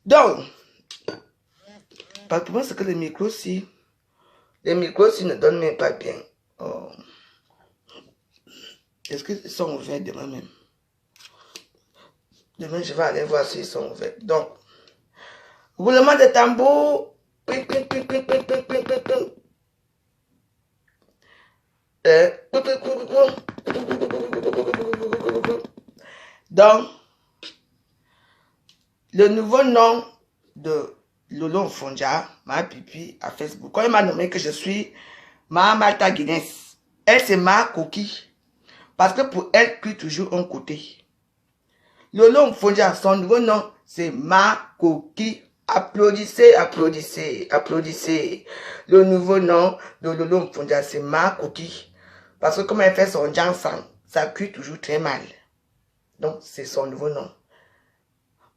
Donc, parce que moi, c'est que les micros-ci ne donnent même pas bien. Oh. Est-ce qu'ils sont ouverts demain même? Demain, je vais aller voir s'ils sont ouverts. Donc, roulement de tambour. Ping, ping, ping, ping, ping, ping, ping, ping, ping. Donc, le nouveau nom de Lolo Mfonja, ma pipi à Facebook, quand il m'a nommé que je suis ma Malta Guinness, elle c'est ma coquille. Parce que pour elle, crie toujours un côté. Lolo Mfonja, son nouveau nom, c'est ma coquille. Applaudissez, applaudissez, applaudissez. Le nouveau nom de Lolo Mfonja, c'est ma coquille. Parce que comme elle fait son jansan, ça cuit toujours très mal. Donc, c'est son nouveau nom.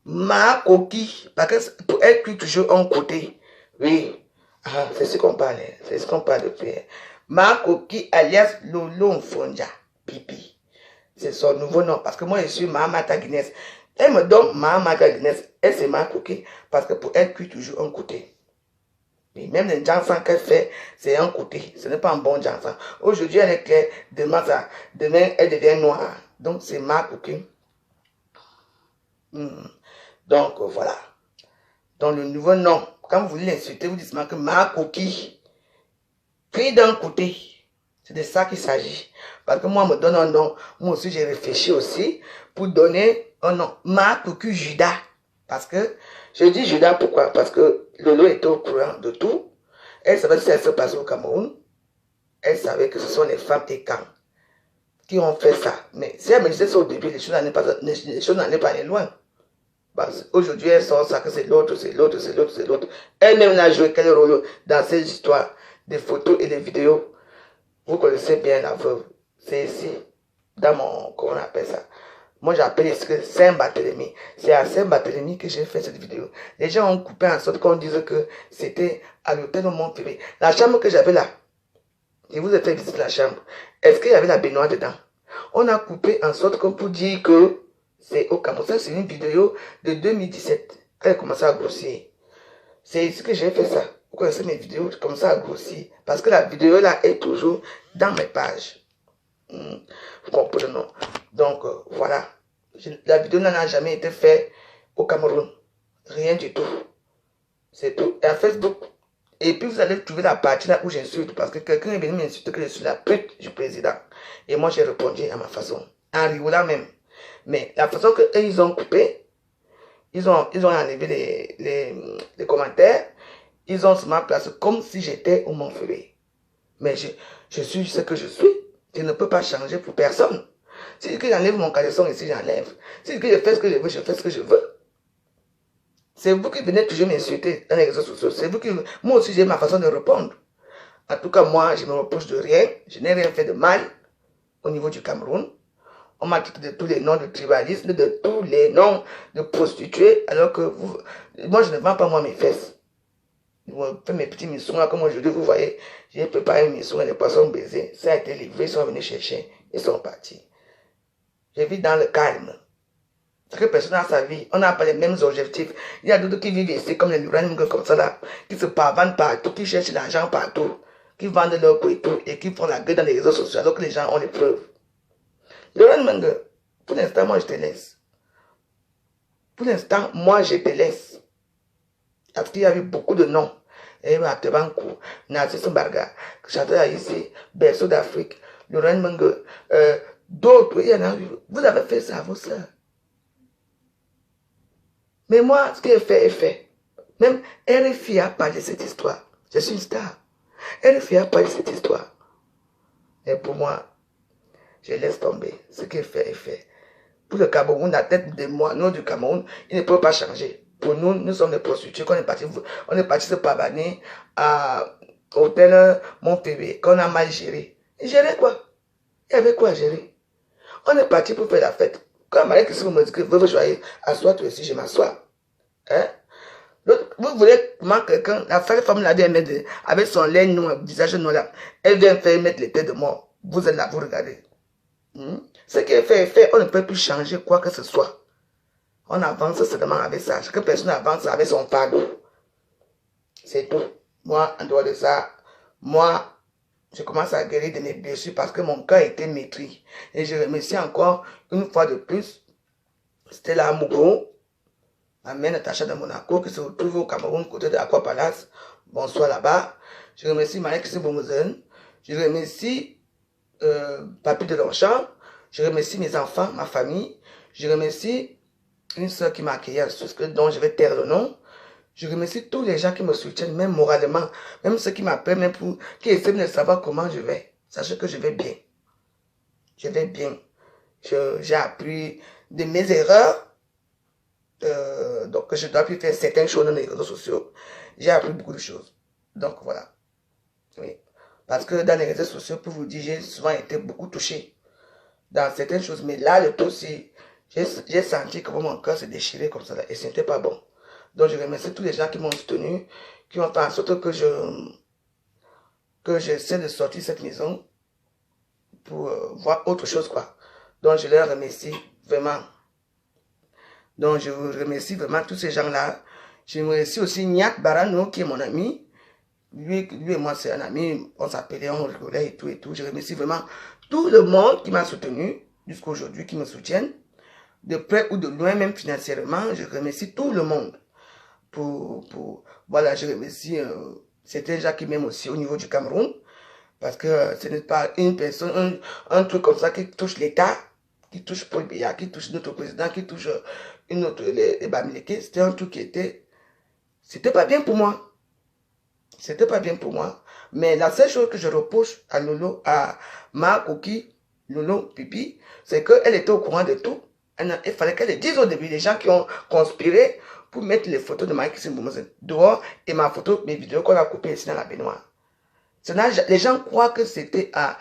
Ma coquille, parce que pour elle cuit toujours un côté. Oui, c'est ce qu'on parle. C'est ce qu'on parle depuis. Ma coquille alias Lolo Mfonja, pipi. C'est son nouveau nom. Parce que moi, je suis Mahamata Guinness. Elle me donne Mahamata Guinness. Elle, c'est ma coquille. Parce que pour elle cuit toujours un côté. Et même les jansan qu'elle fait, c'est un côté. Ce n'est pas un bon jansan. Aujourd'hui, elle est claire. Demain, elle devient noire. Donc, c'est ma coquille. Donc, voilà. Donc, le nouveau nom. Quand vous voulez l'insulter, vous dites que ma coquille. Pris d'un côté. C'est de ça qu'il s'agit. Parce que moi, on me donne un nom. Moi aussi, j'ai réfléchi aussi pour donner un nom. Ma coquille Judas. Parce que, je dis Judas pourquoi? Parce que Lolo était au courant de tout. Elle savait ce qui se passait au Cameroun. Elle savait que ce sont les femmes et camps qui ont fait ça. Mais si elle me disait ça au début, les choses n'allaient pas aller loin. Aujourd'hui, elle sort ça, que c'est l'autre, c'est l'autre, c'est l'autre, c'est l'autre. Elle-même n'a joué quel rôle dans ces histoires des photos et des vidéos. Vous connaissez bien la veuve. C'est ici, dans mon, comment on appelle ça? Moi, j'appelle ici Saint-Barthélemy. C'est à Saint-Barthélemy que j'ai fait cette vidéo. Les gens ont coupé en sorte qu'on dise que c'était à l'hôtel de Montpellier. La chambre que j'avais là, et vous avez fait visiter la chambre, est-ce qu'il y avait la baignoire dedans? On a coupé en sorte qu'on peut dire que c'est au Cameroun. C'est une vidéo de 2017. Elle a commencé à grossir. C'est ici que j'ai fait ça. Vous connaissez mes vidéos, je commence à grossir. Parce que la vidéo là est toujours dans mes pages. Vous comprenez, non? Donc, voilà. La vidéo n'a jamais été faite au Cameroun. Rien du tout. C'est tout. Et à Facebook. Et puis vous allez trouver la partie là où j'insulte. Parce que quelqu'un est venu m'insulter que je suis la pute du président. Et moi j'ai répondu à ma façon. En rigolant même. Mais la façon qu'ils ont coupé, ils ont enlevé les commentaires. Ils ont seulement placé comme si j'étais au Montpellier. Mais je suis ce que je suis. Je ne peux pas changer pour personne. Si que j'enlève mon caleçon ici, j'enlève. Si que je fais ce que je veux, je fais ce que je veux. C'est vous qui venez toujours m'insulter dans les réseaux sociaux. C'est vous qui... Moi aussi, j'ai ma façon de répondre. En tout cas, moi, je ne me reproche de rien. Je n'ai rien fait de mal au niveau du Cameroun. On m'a traité de tous les noms de tribalisme, de tous les noms de prostituées, alors que vous... Moi, je ne vends pas moi mes fesses. Je fais mes petits missons là, comme aujourd'hui, vous voyez, j'ai préparé une mission et les poissons baisés. Ça a été livré, ils sont venus chercher, ils sont partis. Je vis dans le calme. Chaque personne a sa vie, on n'a pas les mêmes objectifs. Il y a d'autres qui vivent ici, comme les Luranimes comme ça là, qui se pavanent partout, qui cherchent l'argent partout, qui vendent leur coup et tout, et qui font la gueule dans les réseaux sociaux, alors que les gens ont les preuves. Luranimes, pour l'instant, moi je te laisse. Pour l'instant, moi je te laisse. Parce qu'il y a eu beaucoup de noms. Tebankou, Narcisse Mbarga, chanteur ici, Berceau d'Afrique, Lorraine Menge, d'autres, il y en a eu. Vous avez fait ça à vos soeurs. Mais moi, ce qui est fait est fait. Même RFI a parlé de cette histoire. Je suis une star. RFI a parlé de cette histoire. Et pour moi, je laisse tomber. Ce qui est fait est fait. Pour le Cameroun, la tête de moi, nous du Cameroun, il ne peut pas changer. Pour nous, nous sommes des prostituées, on est parti se pavaner à hôtel Montpellier, qu'on a mal géré. Gérer quoi? Il y avait quoi à gérer? On est parti pour faire la fête. Quand Marie Christine me dit que vous joyeux, assois-toi ici, je m'assois. Hein? Vous voulez comment quelqu'un, la femme là, avec son lait noir, visage noir là, elle vient faire mettre les têtes de mort. Vous êtes là, vous regardez. Ce qui est fait, on ne peut plus changer quoi que ce soit. On avance seulement avec ça. Chaque personne avance avec son fardeau. C'est tout. Moi, en dehors de ça, moi, je commence à guérir de mes blessures parce que mon cœur était maîtris. Et je remercie encore une fois de plus Stella Mougou, ma mère Natacha de Monaco, qui se retrouve au Cameroun, côté de l'Aqua Palace. Bonsoir là-bas. Je remercie Marie-Christine Boumouzen. Je remercie Papy de Longchamp. Je remercie mes enfants, ma famille. Je remercie une soeur qui m'a accueilli à ce dont je vais taire le nom. Je remercie tous les gens qui me soutiennent, même moralement, même ceux qui m'appellent, même pour, qui essaient de savoir comment je vais. Sachez que je vais bien. Je vais bien. J'ai appris de mes erreurs. Donc, je dois plus faire certaines choses dans les réseaux sociaux. J'ai appris beaucoup de choses. Donc, voilà. Oui. Parce que dans les réseaux sociaux, pour vous dire, j'ai souvent été beaucoup touché dans certaines choses. Mais là, le tout, c'est, j'ai senti que mon cœur se déchirait comme ça. Là, et ce n'était pas bon. Donc, je remercie tous les gens qui m'ont soutenu, qui ont fait en sorte que j'essaie de sortir de cette maison pour voir autre chose, quoi. Donc, je leur remercie vraiment. Donc, je vous remercie vraiment tous ces gens-là. Je remercie aussi Niak Barano, qui est mon ami. Lui et moi, c'est un ami. On s'appelait, on rigolait et tout et tout. Je remercie vraiment tout le monde qui m'a soutenu jusqu'à aujourd'hui, qui me soutiennent. De près ou de loin, même financièrement, je remercie tout le monde. Voilà, je remercie certains gens qui m'aiment aussi au niveau du Cameroun. Parce que ce n'est pas une personne, un truc comme ça qui touche l'État, qui touche Paul Biya, qui touche notre président, qui touche une autre, les Bamileke. C'était un truc qui était... C'était pas bien pour moi. C'était pas bien pour moi. Mais la seule chose que je reproche à Lolo, à Ma Koki, Lolo Pipi, c'est qu'elle était au courant de tout. Il fallait qu'elle le dise au début. Les gens qui ont conspiré pour mettre les photos de Marie-Christine Boumouzen dehors et ma photo, mes vidéos qu'on a coupées ici dans la baignoire. Les gens croient que c'était à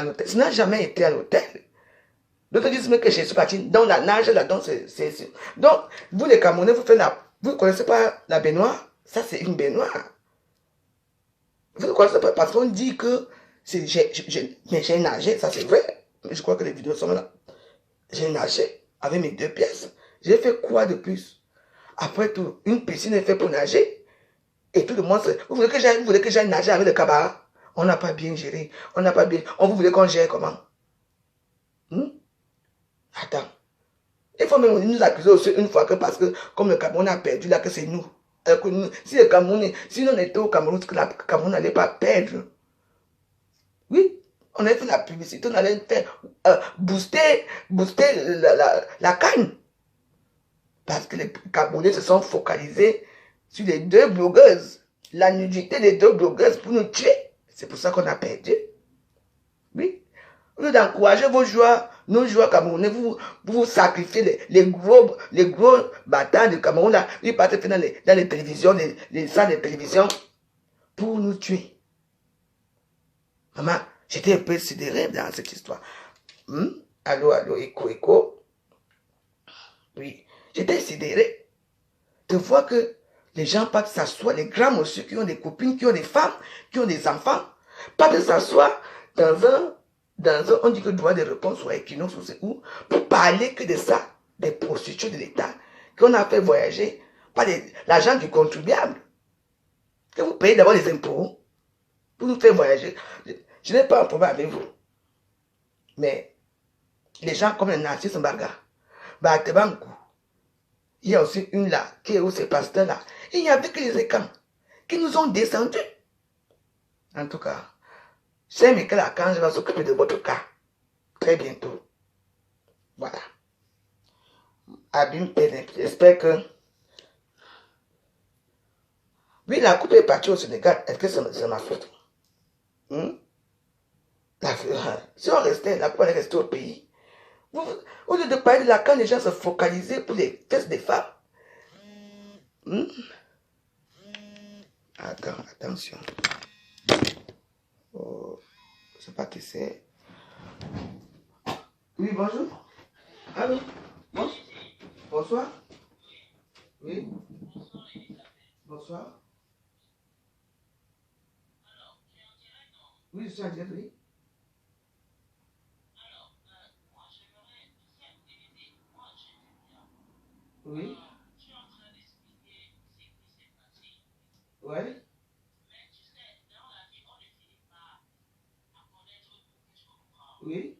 l'hôtel. Ça n'a jamais été à l'hôtel. D'autres disent même que je suis parti dans la nage là-dedans. Donc, vous les Camerounais, vous ne connaissez pas la baignoire? Ça, c'est une baignoire. Vous ne connaissez pas parce qu'on dit que j'ai nagé, ça c'est vrai. Mais je crois que les vidéos sont là. J'ai nagé avec mes 2 pièces. J'ai fait quoi de plus? Après tout, une piscine est faite pour nager. Et tout le monde, vous voulez que j'aille nager avec le cabaret? On n'a pas bien géré. On n'a pas bien. Vous voulez qu'on gère comment? Attends. Il faut même nous accuser aussi une fois que parce que comme le Cameroun a perdu là, que c'est nous. Si le Cameroun, si on était au Cameroun, que le Cameroun n'allait pas perdre. Oui, on allait faire la publicité, on allait faire booster la canne. Parce que les Camerounais se sont focalisés sur les 2 blogueuses. La nudité des 2 blogueuses pour nous tuer. C'est pour ça qu'on a perdu. Oui. Au lieu d'encourager vos joueurs, nos joueurs camerounais, vous sacrifiez les gros battants du Cameroun. Là, ils partent dans les télévisions, les salles de télévision pour nous tuer. Maman, j'étais un peu sidéré dans cette histoire. Allô, écho. Oui, j'étais sidéré de voir que les gens pas de s'asseoir, les grands monsieur qui ont des copines, qui ont des femmes, qui ont des enfants, pas de s'asseoir on dit que droit de réponse ou Equinox ou c'est où, pour parler que de ça, des prostituées de l'État, qu'on a fait voyager, pas l'argent du contribuable, que vous payez d'abord les impôts, pour nous faire voyager. Je n'ai pas un problème avec vous. Mais les gens comme les nazis sont bagarres. Il y a aussi une là, qui est où ces pasteurs là. Il n'y avait que les écrans qui nous ont descendus. En tout cas, c'est Michael Akange va s'occuper de votre cas. Très bientôt. Voilà. Abim Pénin. J'espère que... Oui, la coupe est partie au Sénégal. Est-ce que c'est ma faute? Si on restait, la coupe allait rester au pays. Au lieu de parler de la canne, les gens se focalisaient pour les fesses des femmes. Attends, attention. Oh, je sais pas qui c'est. Oui, bonjour. Allô? Bonsoir. Oui. Bonsoir. Oui, je suis en direct, oui. Oui. Ouais. Oui.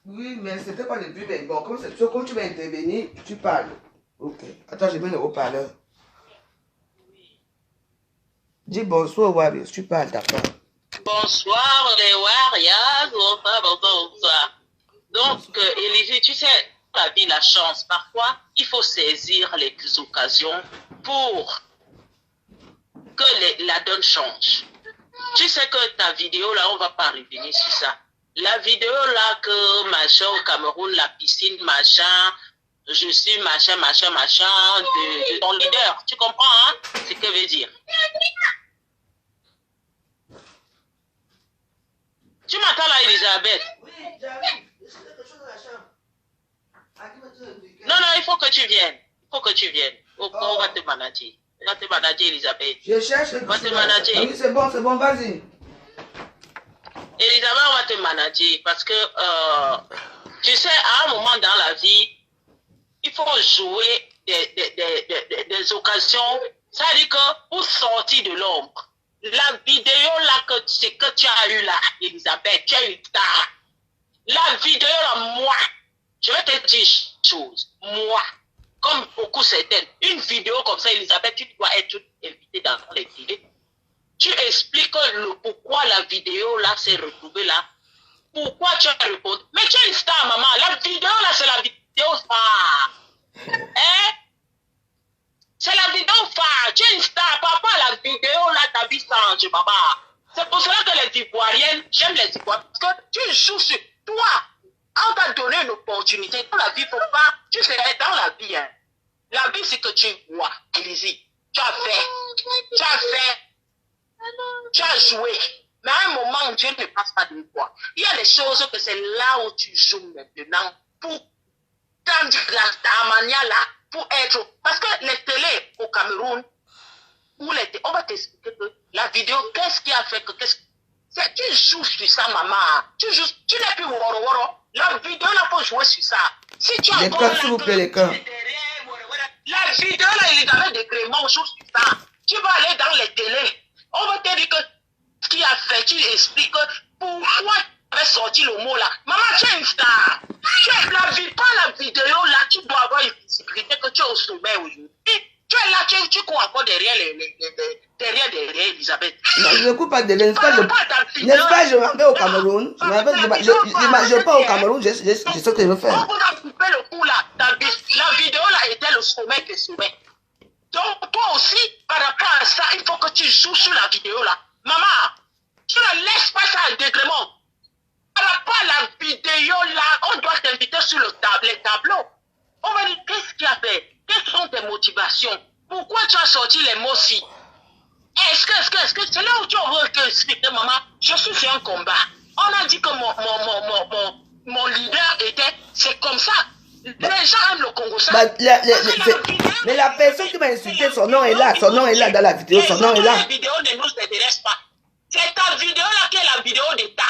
Oui, mais c'était pas le but. Mais bon, comme tu vas intervenir, tu parles. Ok. Attends, je mets le haut-parleur. Dis bonsoir, Wabi. Tu parles, d'accord. Bonsoir, les warriors. Bonsoir. Donc, Élisée, tu sais, la vie, la chance, parfois, il faut saisir les occasions pour que la donne change. Tu sais que ta vidéo, là, on va pas revenir sur ça. La vidéo, là, que machin au Cameroun, la piscine, machin, je suis machin, de ton leader. Tu comprends, hein, ce que veut dire? Tu m'entends là, Elisabeth? Oui, j'arrive. Est-ce que quelque chose dans la chambre? Non, il faut que tu viennes. Il faut que tu viennes. On va te manager. On va te manager, Elisabeth. Je cherche. On va te manager. Ah oui, c'est bon, vas-y. Elisabeth, on va te manager parce que, tu sais, à un moment dans la vie, il faut jouer des occasions. Ça veut dire que pour sortir de l'ombre, la vidéo là que tu as eu là, Elisabeth, tu as eu tard. La vidéo là, moi, je vais te dire une chose. Moi, comme beaucoup certaines, une vidéo comme ça, Elisabeth, tu dois être invitée dans les télés. Tu expliques pourquoi la vidéo là s'est retrouvée là. Pourquoi tu as répondu. Mais tu es une star, maman. La vidéo là, c'est la vidéo phare. Hein? C'est la vidéo phare. Tu es une star. Papa, la vidéo là, ta vie change, papa. C'est pour cela que les Ivoiriennes, j'aime les Ivoiriens. Parce que tu joues sur toi. On t'a donné une opportunité. Dans la vie, il ne faut pas. Tu serais dans la vie. Hein. La vie, c'est que tu vois, Élisée. Tu as fait. Tu as joué. Mais à un moment, Dieu ne passe pas de toi. Il y a des choses que c'est là où tu joues maintenant pour tendre ta manière là, pour être. Parce que les télés au Cameroun, on va t'expliquer que la vidéo, qu'est-ce qui a fait que. Tu joues sur ça, maman. Tu n'es plus woro. La vidéo, là, faut jouer sur ça. Si tu as les s'il vous plaît, les camps. La vidéo, là, il est dans des gréements, on joue sur ça. Tu vas aller dans les télés. On va te dire que ce qui a fait, tu expliques pourquoi tu avais sorti le mot là. Maman, tu es une star. Pas la vidéo là, tu dois avoir une visibilité que tu es au sommet aujourd'hui. Tu es là, tu cours encore derrière Elisabeth. Non, je ne cours pas derrière. N'est-ce pas, je m'en vais au Cameroun. Je pars au Cameroun, je sais ce que je veux faire. On a coupé le coup là. La vidéo là était le sommet des sommets. Donc, toi aussi, par rapport à ça, il faut que tu joues sur la vidéo là. Maman, tu ne laisses pas ça à dégrement. Par rapport à la vidéo là, on doit t'inviter sur les tableaux. On va dire, qu'est-ce qu'il y a fait? Quelles sont tes motivations? Pourquoi tu as sorti les mots si? Est-ce que c'est là où tu veux expliquer, maman? Je suis sur un combat. On a dit que mon leader était, c'est comme ça. Les gens aiment le Congo. Mais la personne qui m'a insulté, son nom est là dans la vidéo, son nom est là. La vidéo ne nous intéresse pas. C'est ta vidéo là qui est la vidéo d'État.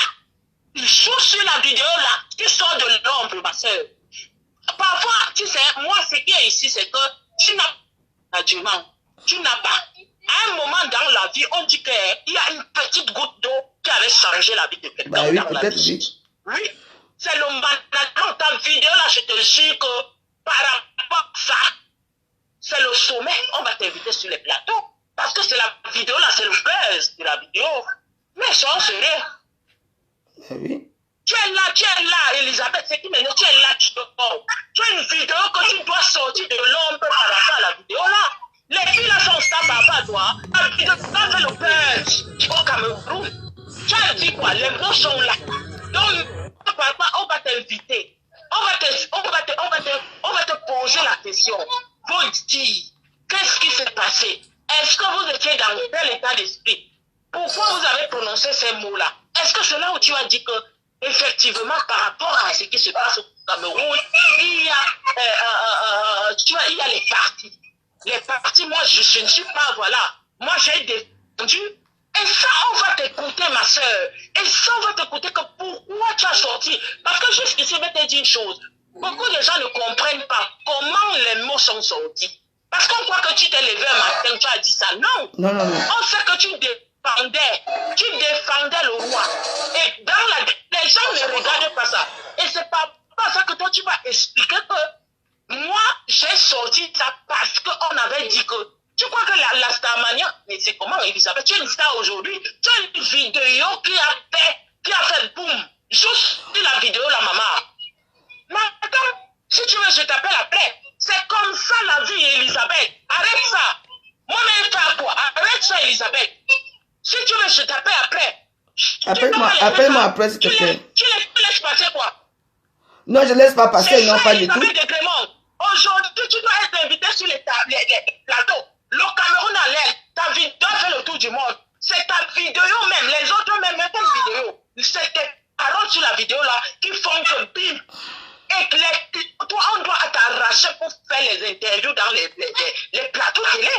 Tu joues sur la vidéo là, tu sors de l'ombre, ma soeur. Parfois, tu sais, moi, ce qui est ici, c'est que tu n'as pas tu n'as pas. À un moment dans la vie, on dit qu'il y a une petite goutte d'eau qui avait changé la vie de quelqu'un dans la vie. Oui. C'est le management. Ta vidéo là, je te jure que par rapport à ça, c'est le sommet. On va t'inviter sur les plateaux. Parce que c'est la vidéo là, c'est le buzz de la vidéo. Mais sois sérieux. Oui. Tu es là, Elisabeth, c'est qui maintenant, tu es là, tu as une vidéo que tu dois sortir de l'ombre par rapport à la vidéo là. Les filles là sont stars par rapport à toi. La vidéo là, c'est le buzz au Cameroun. Tu as dit quoi? Les mots sont là. Donc, on va t'inviter. On va te poser la question. Vous dire, qu'est-ce qui s'est passé? Est-ce que vous étiez dans tel état d'esprit? Pourquoi vous avez prononcé ces mots-là? Est-ce que c'est là où tu as dit que, effectivement, par rapport à ce qui se passe au Cameroun, il y a les partis. Les partis, moi, je ne suis pas, voilà. Moi, j'ai défendu Et ça, on va t'écouter, ma soeur. Et ça, on va t'écouter que pourquoi tu as sorti. Parce que jusqu'ici, je vais te dire une chose. Beaucoup de gens ne comprennent pas comment les mots sont sortis. Parce qu'on croit que tu t'es levé un matin, tu as dit ça. Non. Non, non, non. On sait que tu défendais le roi. Et les gens ne regardent pas ça. Et c'est pas ça que toi, tu vas expliquer que moi, j'ai sorti ça parce qu'on avait dit que tu crois que la Starmania, mais c'est comment Elisabeth, tu es une star aujourd'hui, tu as une vidéo qui a fait boum, juste la vidéo, la maman. Mais attends, si tu veux, je t'appelle après. C'est comme ça la vie, Elisabeth. Arrête ça. Moi-même, fais quoi? Arrête ça, Elisabeth. Si tu veux, je t'appelle après. Appelle-moi après, s'il te plaît. Tu laisses passer quoi? Non, je ne laisse pas passer, non, pas du tout. Aujourd'hui, tu dois être invité sur les plateaux. Le Cameroun a l'air, ta vidéo fait le tour du monde. C'est ta vidéo même, les autres même une vidéo. C'est tes paroles sur la vidéo là qui font que bim. Et que toi, on doit t'arracher pour faire les interviews dans les plateaux télé.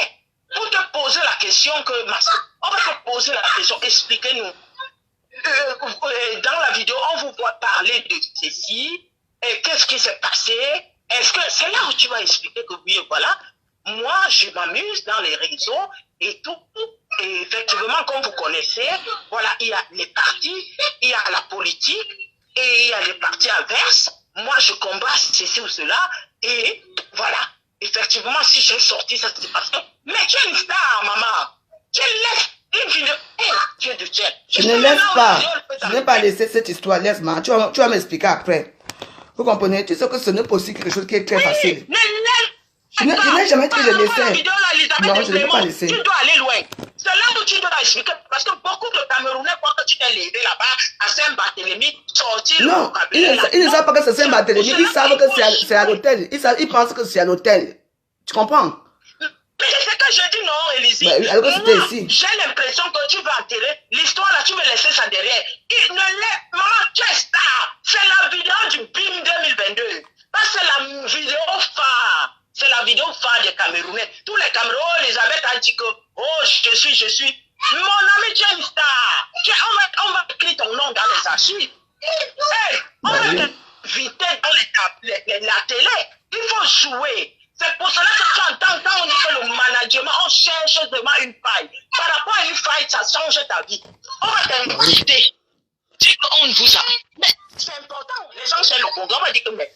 Pour te poser la question que, on va te poser la question, expliquez-nous. Dans la vidéo, on vous voit parler de ceci, et qu'est-ce qui s'est passé? Est-ce que c'est là où tu vas expliquer que oui, voilà, moi, je m'amuse dans les réseaux et tout. Et effectivement, comme vous connaissez, voilà, il y a les partis, il y a la politique, et il y a les partis adverses. Moi, je combats ceci ou cela, et voilà. Effectivement, si j'ai sorti ça, c'est parce que... Mais tu es une star, maman. Tu laisses une vidéo... Dieu de Dieu. Je ne laisse pas. Je n'ai pas laissé cette histoire, laisse-moi. Tu vas m'expliquer après. Vous comprenez? Tu sais que ce n'est pas aussi quelque chose qui est très facile. Je n'ai jamais dit que je laissais. Non, je ne l'ai pas laissé. Tu dois aller loin. C'est là où tu dois expliquer. Parce que beaucoup de Camerounais croient que tu t'es levé là-bas à Saint-Barthélemy, sorti le vocabulaire. Ils ne savent pas que c'est Saint-Barthélemy. Ils savent que c'est à l'hôtel. Ils pensent que c'est à l'hôtel. Tu comprends? Mais c'est ce que je dis, non, Élisée. J'ai l'impression que tu vas enterrer l'histoire là, tu veux laisser ça derrière. Maman, tu es star. C'est la vidéo du BIM 2022. C'est la vidéo phare. C'est la vidéo phare des Camerounais. Tous les Camerounais, Elisabeth a dit que, oh, je suis. Mon ami, tu es une star. On va écrire ton nom dans les archives. On va t'inviter dans la télé. Il faut jouer. C'est pour cela que tu entends quand on dit que le management, on cherche vraiment une faille. Par rapport à une faille, ça change ta vie. On va t'inviter. On vous a. Mais c'est important. Les gens cherchent le programme. On va dire que, mais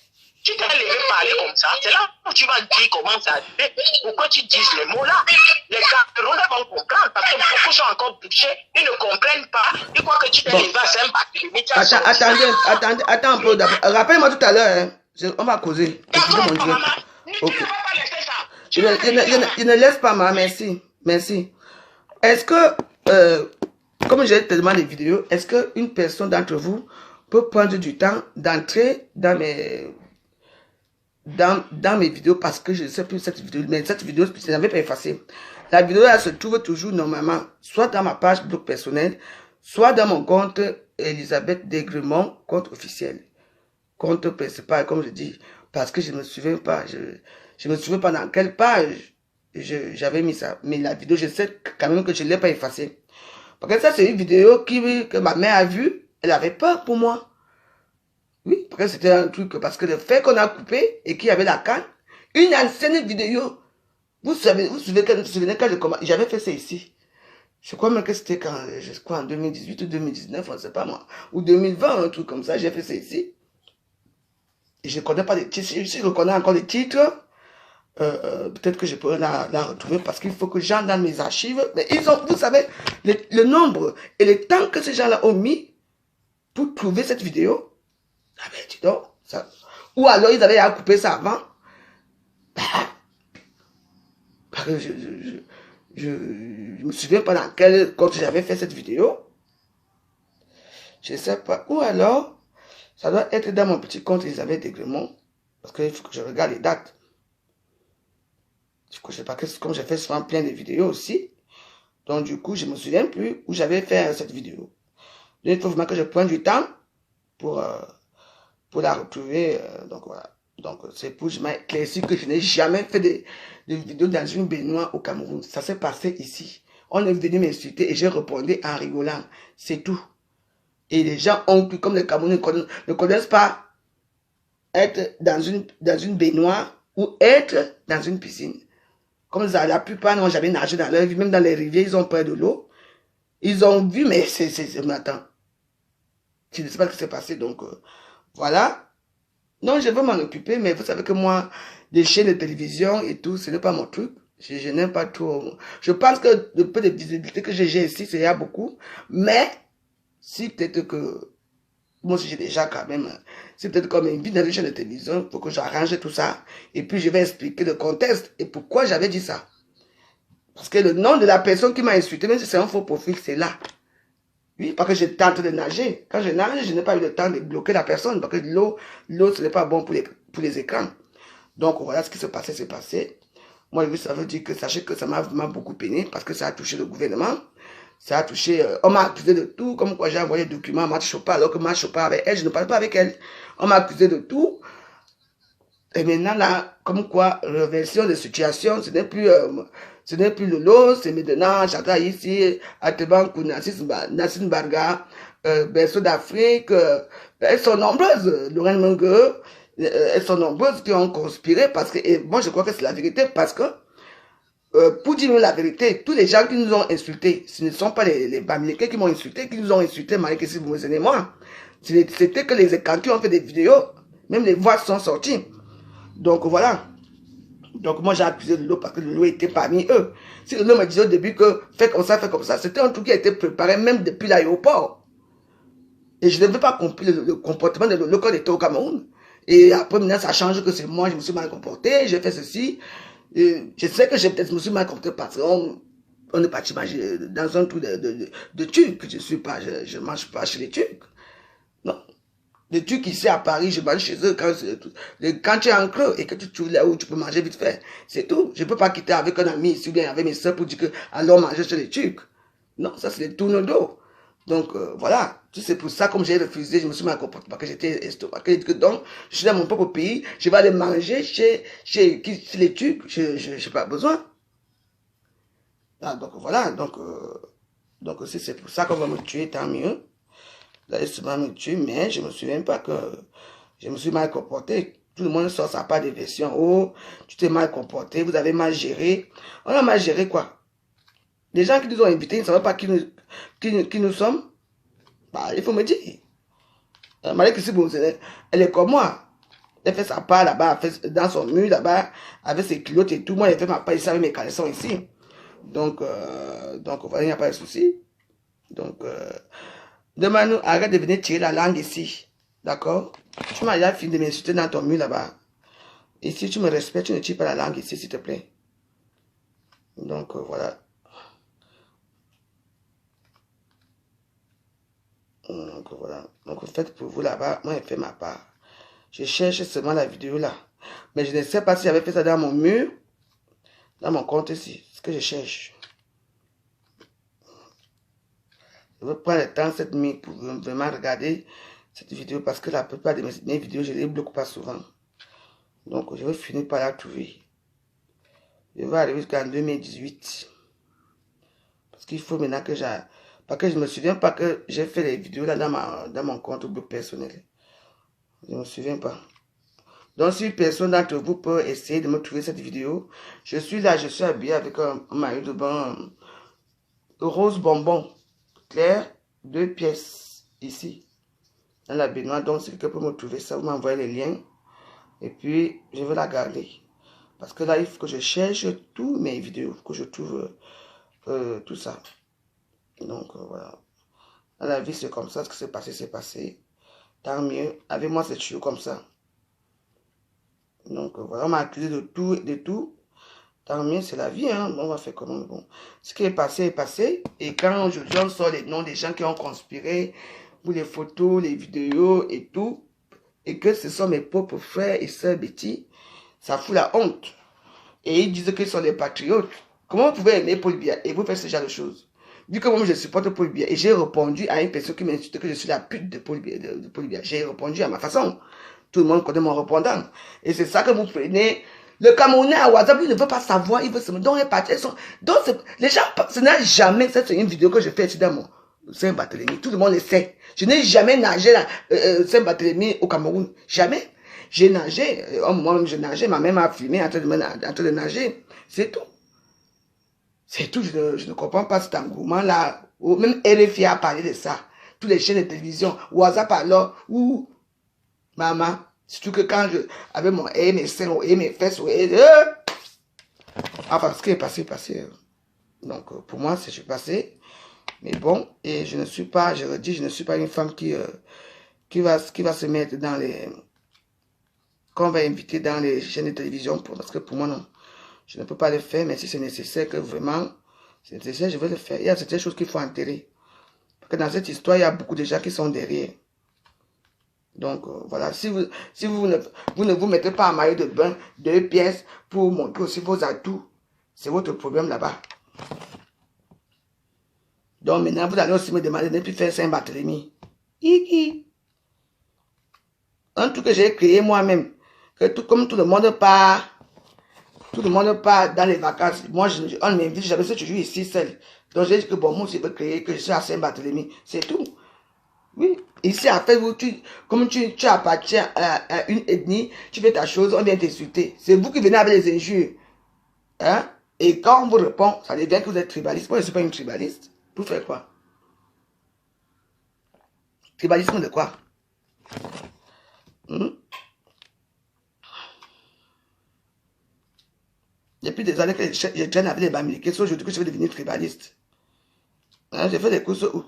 tu t'es levé parler comme ça. C'est là où tu vas dire comment ça arrive. Pourquoi tu dises les mots là. Les Camerounais vont comprendre. Parce que beaucoup sont encore bouchés. Ils ne comprennent pas. Ils croient que tu t'es levé à Saint-Barthélemy. Attends un peu d'abord. Rappelle-moi tout à l'heure. On va causer. D'accord, maman. Ok. Je ne laisse pas, maman. Merci. Est-ce que, comme j'ai tellement de vidéos, est-ce qu'une personne d'entre vous peut prendre du temps d'entrer dans mes vidéos parce que je ne sais plus cette vidéo, mais cette vidéo, je n'avais pas effacé. La vidéo, elle se trouve toujours normalement, soit dans ma page blog personnelle, soit dans mon compte Elisabeth Degremont, compte officiel. Compte principal, comme je dis, parce que je ne me souviens pas, je me souviens pas dans quelle page j'avais mis ça. Mais la vidéo, je sais quand même que je ne l'ai pas effacée. Parce que ça, c'est une vidéo que ma mère a vue, elle avait peur pour moi. Oui, parce que c'était un truc, parce que le fait qu'on a coupé et qu'il y avait la canne, une ancienne vidéo, vous souvenez quand j'avais fait ça ici. Je crois même que c'était en 2018 ou 2019, on ne sait pas moi, ou 2020, un truc comme ça, j'ai fait ça ici. Et je ne connais pas les titres, si je reconnais encore les titres, peut-être que je pourrais la retrouver parce qu'il faut que j'entre dans mes archives. Mais ils ont, vous savez, le nombre et le temps que ces gens-là ont mis pour trouver cette vidéo. Ah ben, dis donc, ça. Ou alors ils avaient à couper ça avant. Parce que je me souviens pas dans quel compte j'avais fait cette vidéo. Je sais pas. Ou alors, ça doit être dans mon petit compte Elisabeth Degremont. Parce qu'il faut que je regarde les dates. Je sais pas, comme j'ai fait souvent plein de vidéos aussi. Donc du coup, je me souviens plus où j'avais fait cette vidéo. Il faut vraiment que je prenne du temps pour la retrouver. Donc voilà. Donc c'est pour que je m'éclaircisse que je n'ai jamais fait de vidéos dans une baignoire au Cameroun. Ça s'est passé ici. On est venu m'insulter et j'ai répondu en rigolant. C'est tout. Et les gens ont cru, comme les Camerounais ne connaissent pas être dans une baignoire ou être dans une piscine. Comme ça, la plupart n'ont jamais nagé dans leur vie, même dans les rivières, ils ont peur de l'eau. Ils ont vu, mais mais attends. Je ne sais pas ce qui s'est passé, donc voilà. Non, je veux m'en occuper, mais vous savez que moi, des chaînes de télévision et tout, ce n'est pas mon truc. Je n'aime pas trop. Je pense que le peu de visibilité que j'ai ici, c'est y a beaucoup. Mais, si peut-être que, moi aussi j'ai déjà quand même, c'est peut-être comme une vie dans une chaîne de télévision, il faut que j'arrange tout ça. Et puis je vais expliquer le contexte et pourquoi j'avais dit ça. Parce que le nom de la personne qui m'a insulté, même si c'est un faux profil, c'est là. Oui, parce que je tente de nager. Quand je nage, je n'ai pas eu le temps de bloquer la personne. Parce que l'eau, ce n'est pas bon pour les écrans. Donc, voilà ce qui s'est passé, c'est passé. Moi, ça veut dire que sachez que ça m'a vraiment beaucoup peiné parce que ça a touché le gouvernement. Ça a touché, on m'a accusé de tout, comme quoi j'ai envoyé des documents à Mat Chopa, alors que Mat Chopa avec elle, je ne parle pas avec elle. On m'a accusé de tout. Et maintenant, là, comme quoi, réversion de situation, ce n'est plus le lot, c'est maintenant, j'attends ici, Atebankou, Nassim Barga, Berceau d'Afrique, elles sont nombreuses, Lorraine Mungue, elles sont nombreuses qui ont conspiré parce que, et moi je crois que c'est la vérité parce que, pour dire la vérité, tous les gens qui nous ont insultés, ce ne sont pas les Bamileke qui m'ont insulté, qui nous ont insultés, malgré que si vous me aimez moi. C'était que les écrans qui ont fait des vidéos, même les voix sont sorties. Donc voilà. Donc moi j'ai accusé le lot parce que le lot était parmi eux. Si le lot me disait au début que fais comme ça, c'était un truc qui a été préparé même depuis l'aéroport. Et je ne veux pas comprendre le comportement de l'eau quand il était au Cameroun. Et après maintenant ça change que c'est moi, je me suis mal comporté, j'ai fait ceci. Et je sais que je me suis mal comporté parce qu'on est parti manger dans un truc de Turcs. Je ne mange pas chez les Turcs. Non. Les Turcs ici à Paris, je mange chez eux quand tu es en creux et que tu trouves là où tu peux manger vite fait. C'est tout. Je ne peux pas quitter avec un ami ici ou bien avec mes soeurs pour dire que allons manger chez les Turcs. Non, ça c'est les tournes d'eau. Donc voilà. C'est pour ça, comme j'ai refusé, je me suis mal comporté parce que j'étais estomaqué. Donc, je suis dans mon propre pays, je vais aller manger chez les Turcs, je n'ai pas besoin. Ah, donc voilà. Donc si c'est pour ça qu'on va me tuer, tant mieux. Là, il va me tuer, mais je ne me souviens pas que je me suis mal comporté. Tout le monde sort sa part des versions. Oh, tu t'es mal comporté, vous avez mal géré. On a mal géré quoi? Les gens qui nous ont invités, ils ne savaient pas qui nous sommes. Bah, il faut me dire. Malgré que si vous elle est comme moi. Elle fait sa part là-bas, dans son mur là-bas, avec ses culottes et tout. Moi, elle fait ma part ici avec mes caleçons ici. Donc voilà, il n'y a pas de souci. Donc, demande-nous, arrête de venir tirer la langue ici. D'accord? Tu m'as déjà fini de m'insulter dans ton mur là-bas. Et si tu me respectes, tu ne tires pas la langue ici, s'il te plaît. Donc, voilà. Donc, voilà. Donc, faites pour vous là-bas. Moi, je fais ma part. Je cherche seulement la vidéo là. Mais je ne sais pas si j'avais fait ça dans mon mur. Dans mon compte ici. Ce que je cherche. Je vais prendre le temps cette nuit pour vraiment regarder cette vidéo parce que la plupart de mes vidéos, je les bloque pas souvent. Donc, je vais finir par la trouver. Je vais arriver jusqu'en 2018. Parce qu'il faut maintenant que j'ai... Parce que je ne me souviens pas que j'ai fait les vidéos là dans mon compte blog personnel. Je ne me souviens pas. Donc, si personne d'entre vous peut essayer de me trouver cette vidéo, je suis là, je suis habillé avec un maillot de bain rose bonbon clair, 2 pièces ici, dans la baignoire. Donc, si quelqu'un peut me trouver ça, vous m'envoyez les liens. Et puis, je vais la garder. Parce que là, il faut que je cherche toutes mes vidéos, que je trouve tout ça. Donc, voilà. Dans la vie, c'est comme ça. Ce qui s'est passé, c'est passé. Tant mieux. Avec moi, c'est toujours comme ça. Donc, voilà. On m'a accusé de tout. Tant mieux, c'est la vie. Hein. On va faire comment? Bon. Ce qui est passé est passé. Et quand aujourd'hui, on sort les noms des gens qui ont conspiré pour les photos, les vidéos et tout, et que ce sont mes propres frères et sœurs Betty, ça fout la honte. Et ils disent qu'ils sont des patriotes. Comment vous pouvez aimer Paul Biya et vous faire ce genre de choses? Vu que moi je supporte Paul Biya et j'ai répondu à une personne qui m'insulte que je suis la pute de Paul Biya. J'ai répondu à ma façon. Tout le monde connaît mon répondant. Et c'est ça que vous prenez Le Camerounais à WhatsApp, il ne veut pas savoir, il veut se donner partir. Donc, les gens, ce n'est jamais, c'est une vidéo que je fais ici dans mon Saint-Barthélemy. Tout le monde le sait. Je n'ai jamais nagé à Saint-Barthélemy au Cameroun. Jamais. J'ai nagé, moi-même je nageais, ma mère m'a filmé en train de nager. C'est tout. C'est tout. Je ne comprends pas cet engouement-là. Même RFI a parlé de ça. Tous les chaînes de télévision, WhatsApp alors, ou maman. Surtout que quand je avais mon mes seins, mes fesses, enfin, ce qui est passé, passé. Donc, pour moi, c'est je suis passé. Mais bon, et je ne suis pas, je redis, je ne suis pas une femme qui va se mettre dans les... qu'on va inviter dans les chaînes de télévision, parce que pour moi, non. Je ne peux pas le faire, mais si c'est nécessaire, que vraiment, c'est nécessaire, je vais le faire. Il y a certaines choses qu'il faut enterrer. Parce que dans cette histoire, il y a beaucoup de gens qui sont derrière. Donc, voilà, si vous ne vous mettez pas en maillot de bain, 2 pièces, pour montrer aussi vos atouts, c'est votre problème là-bas. Donc, maintenant, vous allez aussi me demander de ne plus faire Saint-Barthélemy. Un truc que j'ai créé moi-même, que comme tout le monde part dans les vacances. Moi, on m'invite, j'avais ce toujours ici seul. Donc, j'ai dit que bon, moi, je veux créer, que je suis à Saint-Barthélemy. C'est tout. Oui. Ici, en fait, comme tu appartiens à une ethnie, tu fais ta chose, on vient t'insulter. C'est vous qui venez avec les injures. Hein? Et quand on vous répond, ça devient que vous êtes tribaliste. Moi, je ne suis pas une tribaliste. Pour faire quoi? Tribalisme de quoi? Depuis des années que je traîne avec les Bamileke, c'est aujourd'hui que je vais devenir tribaliste. Hein, j'ai fait des courses où?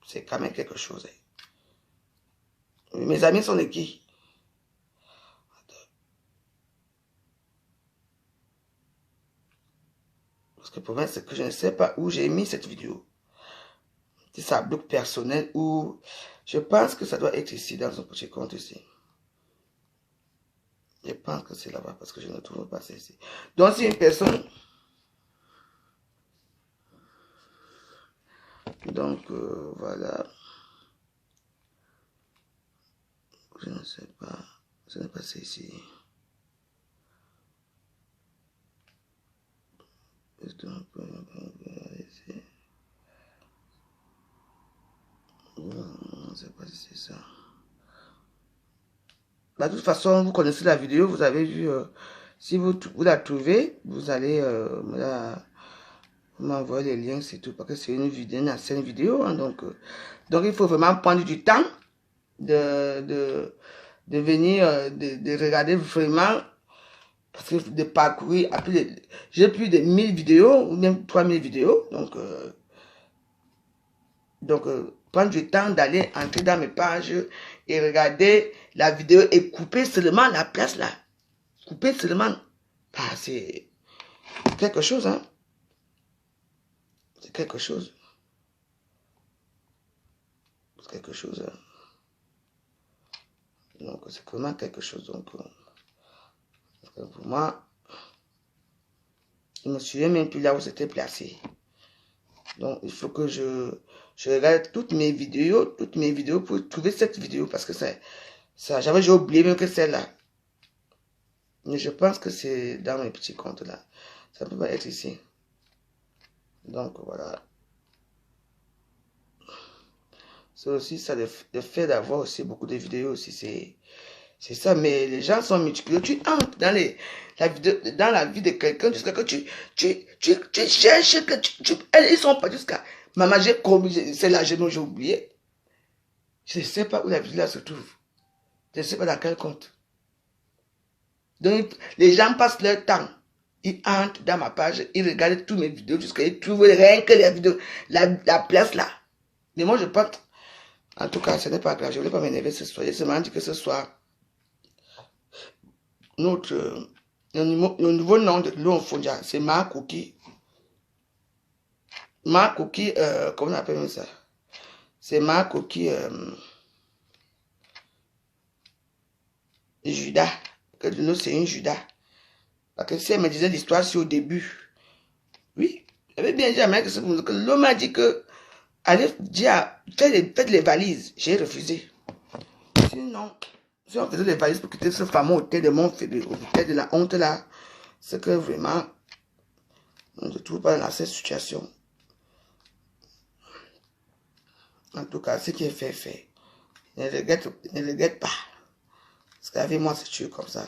C'est quand même quelque chose. Hein. Mes amis sont de qui? Parce que pour moi, c'est que je ne sais pas où j'ai mis cette vidéo. Si ça bloque personnel ou... Je pense que ça doit être ici, dans un petit compte ici. Je pense que c'est là-bas parce que je ne trouve pas ça ici. Donc, si une personne... Donc, voilà. Je ne sais pas. Ce n'est pas ça ici. Non, c'est pas si c'est ça. Bah, de toute façon, vous connaissez la vidéo, vous avez vu. Si vous la trouvez, vous allez m'envoyer les liens, c'est tout. Parce que c'est une vidéo, une ancienne vidéo. Hein, donc, il faut vraiment prendre du temps de venir, de regarder vraiment. Parce que de parcourir, j'ai plus de 1000 vidéos, ou même 3000 vidéos. Donc, prendre du temps d'aller entrer dans mes pages et regarder la vidéo et couper seulement la place là. Couper seulement. Bah, c'est quelque chose, hein. C'est quelque chose. C'est quelque chose. Hein. Donc, c'est vraiment quelque chose. Donc, pour moi, je ne me souviens même plus là où c'était placé. Donc, il faut que je regarde toutes mes vidéos pour trouver cette vidéo. Parce que ça j'ai oublié même que celle-là. Mais je pense que c'est dans mes petits comptes là. Ça peut pas être ici. Donc, voilà. C'est aussi ça, le fait d'avoir aussi beaucoup de vidéos aussi, c'est ça. Mais les gens sont multipliés. Tu entres dans la vie de quelqu'un jusqu'à que tu cherches que ils sont pas jusqu'à... Maman, j'ai commis, c'est là, j'ai oublié. Je ne sais pas où la vidéo là se trouve. Je ne sais pas dans quel compte. Donc, les gens passent leur temps. Ils entrent dans ma page, ils regardent toutes mes vidéos jusqu'à ils trouvent rien que les vidéos, la place là. Mais moi, je pense... En tout cas, ce n'est pas grave. Je ne voulais pas m'énerver ce soir. Je seulement dit que ce soir, le nouveau nom de l'eau Fondia, c'est Makoki. Makoki, comment on appelle ça? C'est Makoki Judas. Que de nous, c'est une Judas. Parce que si elle me disait l'histoire, c'est au début. Oui, j'avais bien dit à mec que l'homme m'a dit que allez dire, faites les valises. J'ai refusé. Sinon, Si on faisait les valises pour quitter ce fameux hôtel de Montphédé, hôtel de la honte là, c'est que vraiment, on ne se trouve pas dans cette situation. En tout cas, ce qui est fait, fait. Ne regrette pas. Parce qu'avec moi, c'est toujours comme ça.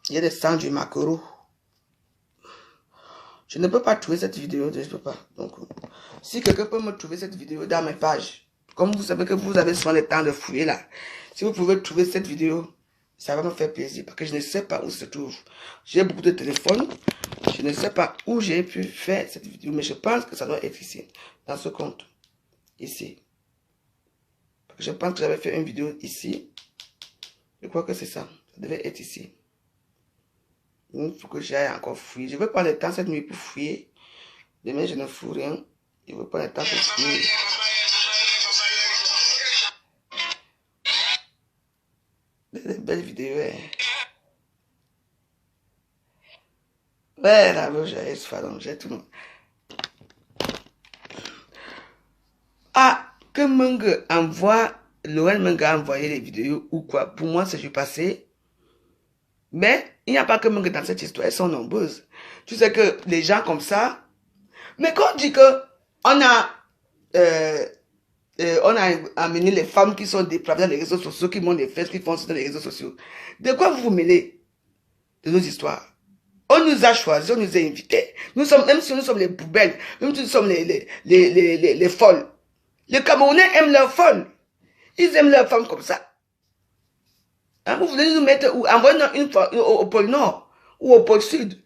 Il y a des sangs du maquereau. Je ne peux pas trouver cette vidéo, je ne peux pas. Donc, si quelqu'un peut me trouver cette vidéo dans mes pages, comme vous savez que vous avez souvent le temps de fouiller là, si vous pouvez trouver cette vidéo, ça va me faire plaisir parce que je ne sais pas où se trouve. J'ai beaucoup de téléphones, je ne sais pas où j'ai pu faire cette vidéo, mais je pense que ça doit être ici, dans ce compte, ici. Parce que je pense que j'avais fait une vidéo ici. Je crois que c'est ça, ça devait être ici. Il faut que j'aille encore fouiller. Je vais prendre le temps cette nuit pour fouiller. Demain, je ne fous rien. Je vais prendre le temps pour fouiller. Des belles vidéos. Hein. Ouais, là, j'ai tout. Ah, que Mung envoie, Lorraine Mung a envoyé les vidéos ou quoi. Pour moi, c'est du passé. Mais il n'y a pas que Mung dans cette histoire, elles sont nombreuses. Tu sais que les gens comme ça, mais quand on dit que on a amené les femmes qui sont dépravées dans les réseaux sociaux, qui montrent des fesses, qui font ça dans les réseaux sociaux, de quoi vous vous mêlez de nos histoires? On nous a choisis, on nous a invités. Nous sommes, même si nous sommes les poubelles, même si nous sommes les folles. Les Camerounais aiment leurs folles. Ils aiment leurs femmes comme ça. Hein, vous voulez nous mettre où? Envoyez-nous au pôle Nord ou au pôle Sud.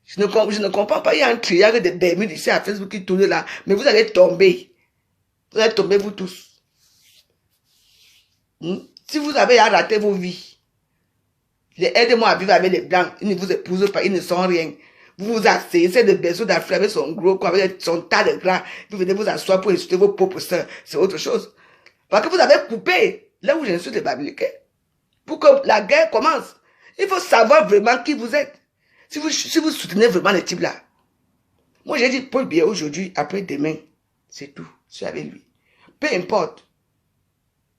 Je ne comprends pas. Il y a un triangle de Bermude ici à Facebook qui tourne là. Mais vous allez tomber. Vous allez tomber vous tous. Si vous avez à rater vos vies, aidez-moi à vivre avec les Blancs. Ils ne vous épousent pas, ils ne sont rien. Vous vous asseyez, c'est le berceau d'Afrique avec son gros corps, avec son tas de gras. Vous venez vous asseoir pour insulter vos propres sœurs. C'est autre chose. Parce que vous avez coupé là où j'insulte les Bamileke. Pour que la guerre commence, il faut savoir vraiment qui vous êtes. Si vous soutenez vraiment les types là. Moi, j'ai dit Paul Biya aujourd'hui, après demain. C'est tout. Je suis avec lui. Peu importe.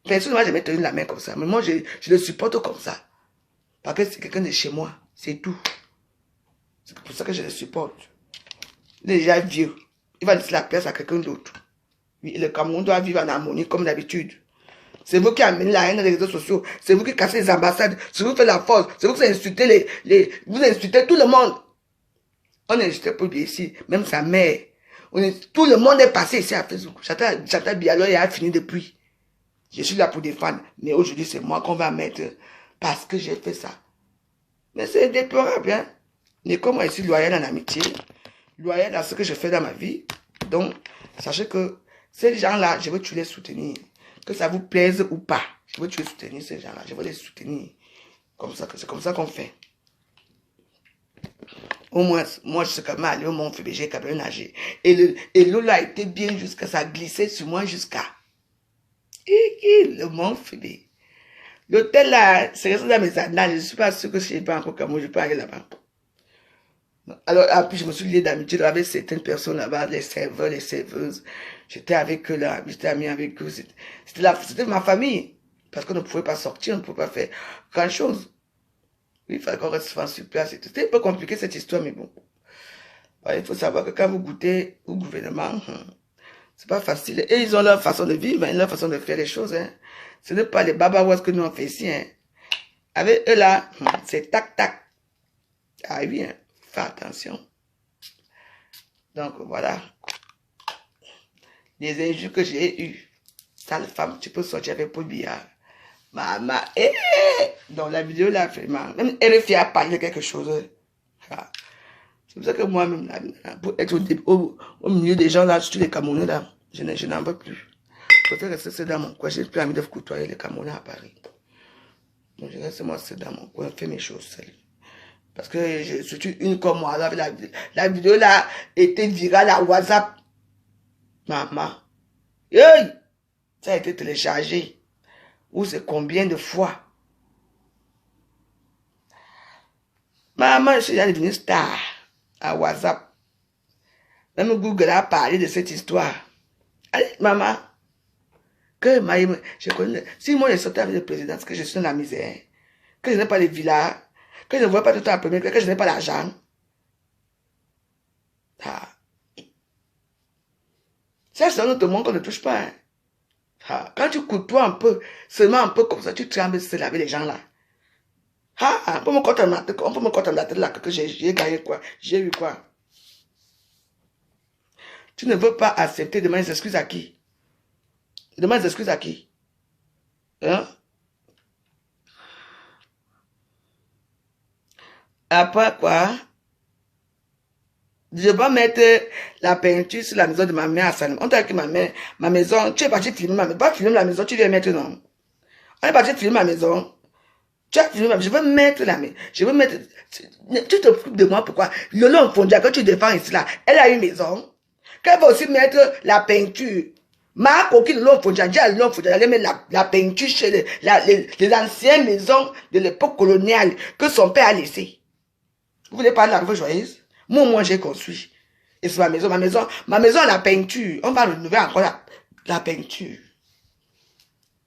Personnellement, je vais tenir la main comme ça. Mais moi, je le supporte comme ça. Parce que c'est quelqu'un de chez moi. C'est tout. C'est pour ça que je le supporte. Il est déjà vieux. Il va laisser la place à quelqu'un d'autre. Oui, le Cameroun doit vivre en harmonie comme d'habitude. C'est vous qui amenez la haine dans les réseaux sociaux. C'est vous qui cassez les ambassades. C'est vous qui faites la force. C'est vous qui insultez vous insultez tout le monde. On insulté Paul Biya ici. Même sa mère. Tout le monde est passé ici à Facebook. Chata Bialo a fini depuis. Je suis là pour défendre. Mais aujourd'hui, c'est moi qu'on va mettre parce que j'ai fait ça. Mais c'est déplorable. Hein? Mais comme moi, je suis loyal en amitié, loyal dans ce que je fais dans ma vie. Donc, sachez que ces gens-là, je veux tous les soutenir. Que ça vous plaise ou pas. Je veux tous les soutenir, ces gens-là. Je veux les soutenir. C'est comme ça qu'on fait. Au moins, moi, je suis quand même allé au Mont Phébé, j'ai quand même nagé. Et l'eau là a été bien jusqu'à ça, glissé sur moi jusqu'à. Le Mont Phébé. L'hôtel là, c'est resté dans mes annales. Je ne suis pas sûr que si je n'ai pas encore comme je peux aller là-bas. Alors, après, je me suis lié d'amitié avec certaines personnes là-bas, les serveurs, les serveuses. J'étais avec eux là, j'étais ami avec eux. C'était ma famille. Parce qu'on ne pouvait pas sortir, on ne pouvait pas faire grand chose. Il fallait qu'on reste sur place. C'était un peu compliqué cette histoire, mais bon. Il faut savoir que quand vous goûtez au gouvernement, c'est pas facile. Et ils ont leur façon de vivre, leur façon de faire les choses. Hein. Ce n'est pas les babaouas que nous on fait ici. Hein. Avec eux là, c'est tac-tac. Ah oui, hein. Fais attention. Donc voilà. Les injures que j'ai eues. Sale femme, tu peux sortir avec Paul Biya. Maman, dans la vidéo là, vraiment, même RFI a parlé de quelque chose. C'est pour ça que moi-même, pour être au milieu des gens là, surtout les Camerounais là, je n'en veux plus. Je préfère rester dans mon coin, j'ai plus envie de côtoyer les Camerounais à Paris. Donc je reste moi dans mon coin, faire mes choses seul. Parce que je suis une comme moi, la vidéo là était virale à WhatsApp. Maman, hey, ça a été téléchargé. Ou c'est combien de fois? Maman, je suis déjà devenue star à WhatsApp. Même Google a parlé de cette histoire. Allez, maman. Que je connais, si moi je sortais avec le président, c'est que je suis dans la misère, que je n'ai pas les villas, que je ne vois pas tout à premier, que je n'ai pas l'argent. Ah. Ça, c'est un autre monde qu'on ne touche pas. Hein. Ah. Quand tu côtoies un peu, seulement un peu comme ça, tu trembles seul avec les gens là. Ah, on peut me compter la tête là que j'ai gagné quoi, j'ai eu quoi. Tu ne veux pas accepter, demander des excuses à qui? Demande des excuses à qui? Hein? Après quoi? Je vais mettre la peinture sur la maison de ma mère à Salim. On t'a dit que ma maison, tu es parti filmer ma maison. Pas filmer la maison, tu viens mettre non. On est parti filmer ma maison. Tu as filmé ma maison. Je veux mettre la maison. Je veux mettre. Tu te occupes de moi pourquoi? Lolo Fondia que tu défends ici là. Elle a une maison. Qu'elle va aussi mettre la peinture. Ma coquine Lolo Fondia, dit à Lolo Fondia d'aller mettre la peinture chez les anciennes maisons de l'époque coloniale que son père a laissées. Vous voulez parler de la joyeuse? Moi, j'ai construit. Et c'est ma maison, la peinture. On va renouveler encore la peinture.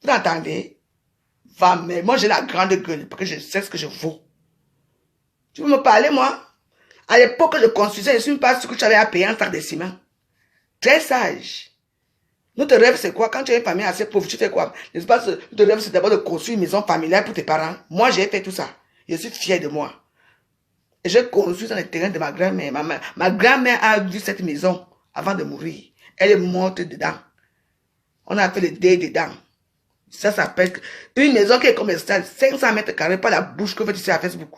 Vous entendez? Mais moi, j'ai la grande gueule parce que je sais ce que je vaux. Tu veux me parler, moi? À l'époque, je construisais, je ne suis pas sûr que tu avais à payer un sac de ciment. Très sage. Notre rêve, c'est quoi? Quand tu as une famille assez pauvre, tu fais quoi? N'est-ce pas? Notre rêve, c'est d'abord de construire une maison familiale pour tes parents. Moi, j'ai fait tout ça. Je suis fier de moi. Et j'ai construit dans le terrain de ma grand-mère. Ma grand-mère a vu cette maison avant de mourir. Elle est morte dedans. On a fait le deuil dedans. Ça s'appelle une maison qui est commerciale, 500 mètres carrés, pas la bouche que vous faites ici à Facebook.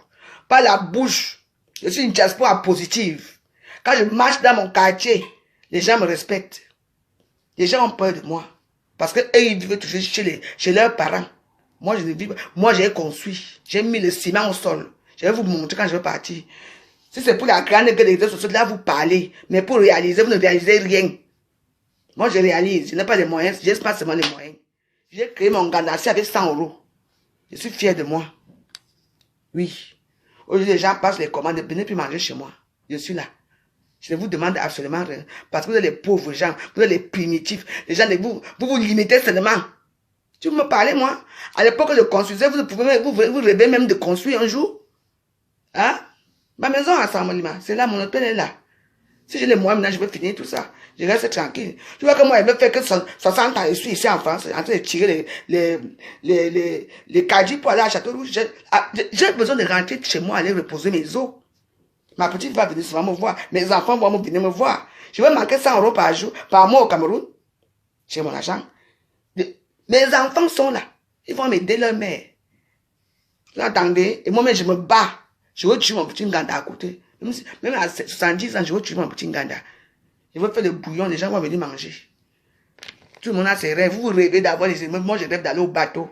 Pas la bouche. Je suis une diaspora positive. Quand je marche dans mon quartier, les gens me respectent. Les gens ont peur de moi. Parce qu'eux, ils vivent toujours chez leurs parents. Moi, je ne vis pas. Moi, j'ai construit. J'ai mis le ciment au sol. Je vais vous montrer quand je vais partir. Si c'est pour la grande gueule des réseaux sociaux, là, vous parlez. Mais pour réaliser, vous ne réalisez rien. Moi, je réalise. Je n'ai pas les moyens. Je n'ai pas seulement les moyens. J'ai créé mon ganache avec 100 €. Je suis fier de moi. Oui. Aujourd'hui, les gens passent les commandes. Ne venez plus manger chez moi. Je suis là. Je ne vous demande absolument rien. Parce que vous êtes les pauvres gens. Vous êtes les primitifs. Les gens, vous limitez seulement. Tu me parlais, moi. À l'époque, je construisais. Vous rêvez même de construire un jour. Hein? Ma maison à Saint-Molima, c'est là, mon hôtel est là. Si j'ai les moyens, maintenant, je vais finir tout ça. Je reste tranquille. Tu vois que moi, je ne fais que 60 ans, je suis ici en France, en train de tirer les caddies pour aller à Château-Rouge. J'ai besoin de rentrer chez moi, aller reposer mes os. Ma petite va venir souvent me voir. Mes enfants vont venir me voir. Je vais manquer 100 € par jour, par mois au Cameroun. J'ai mon argent. Mes enfants sont là. Ils vont m'aider leur mère. Vous entendez? Et moi-même, je me bats. Je veux tuer mon petit Nganda à côté. Même à 70 ans, je veux tuer mon petit Nganda. Je veux faire le bouillon, les gens vont venir manger. Tout le monde a ses rêves. Vous rêvez d'avoir les émeutes. Moi, je rêve d'aller au bateau